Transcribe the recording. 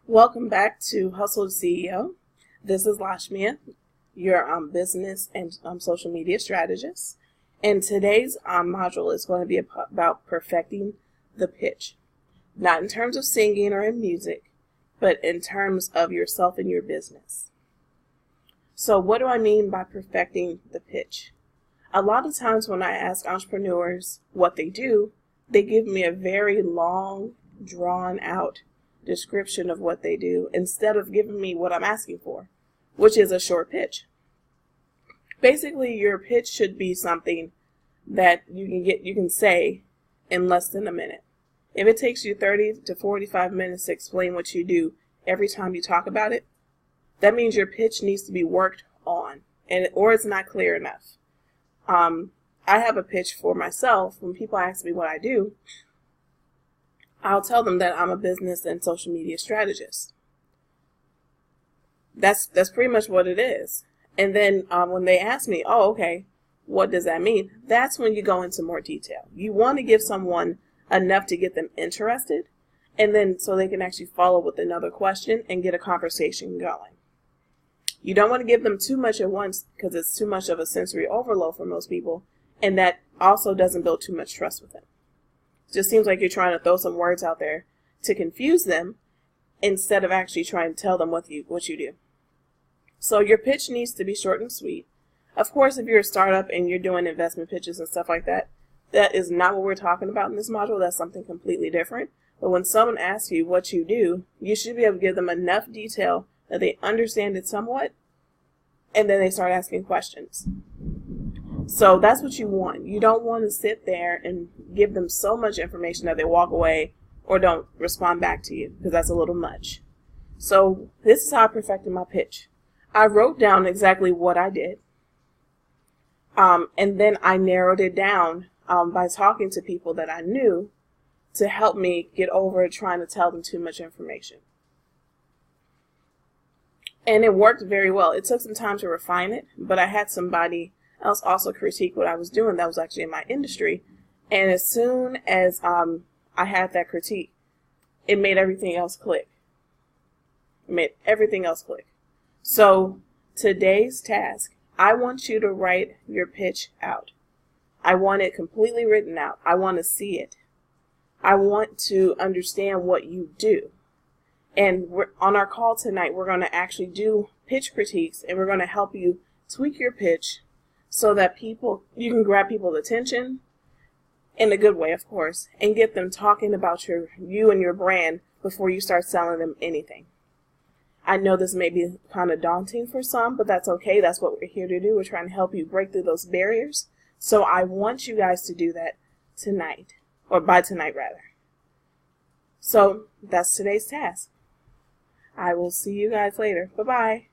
Welcome back to Hustle the CEO. This is Lashmia, your business and social media strategist. And today's module is going to be about perfecting the pitch. Not in terms of singing or in music, but in terms of yourself and your business. So what do I mean by perfecting the pitch? A lot of times when I ask entrepreneurs what they do, they give me a very long, drawn out description of what they do instead of giving me what I'm asking for, which is a short pitch. Basically, your pitch should be something that you can say in less than a minute. If it takes you 30 to 45 minutes to explain what you do every time you talk about it, that means your pitch needs to be worked on, or it's not clear enough. I have a pitch for myself. When people ask me what I do, I'll tell them that I'm a business and social media strategist. That's pretty much what it is. And then when they ask me, oh, okay, what does that mean? That's when you go into more detail. You want to give someone enough to get them interested, and then so they can actually follow with another question and get a conversation going. You don't want to give them too much at once because it's too much of a sensory overload for most people, and that also doesn't build too much trust with them. It just seems like you're trying to throw some words out there to confuse them instead of actually trying to tell them what you do. So your pitch needs to be short and sweet. Of course, if you're a startup and you're doing investment pitches and stuff like that, that is not what we're talking about in this module. That's something completely different. But when someone asks you what you do, you should be able to give them enough detail that they understand it somewhat, and then they start asking questions. So that's what you want. You don't want to sit there and give them so much information that they walk away or don't respond back to you, because that's a little much. So this is how I perfected my pitch. I wrote down exactly what I did, and then I narrowed it down by talking to people that I knew to help me get over trying to tell them too much information. And it worked very well. It took some time to refine it, but I had somebody else also critique what I was doing that was actually in my industry. And as soon as I had that critique, it made everything else click. So today's task, I want you to write your pitch out. I want it completely written out. I want to see it. I want to understand what you do. And on our call tonight, we're going to actually do pitch critiques, and we're going to help you tweak your pitch so that you can grab people's attention in a good way, of course, and get them talking about you and your brand before you start selling them anything. I know this may be kind of daunting for some, but that's okay. That's what we're here to do. We're trying to help you break through those barriers. So I want you guys to do that tonight, or by tonight rather. So that's today's task. I will see you guys later. Bye-bye.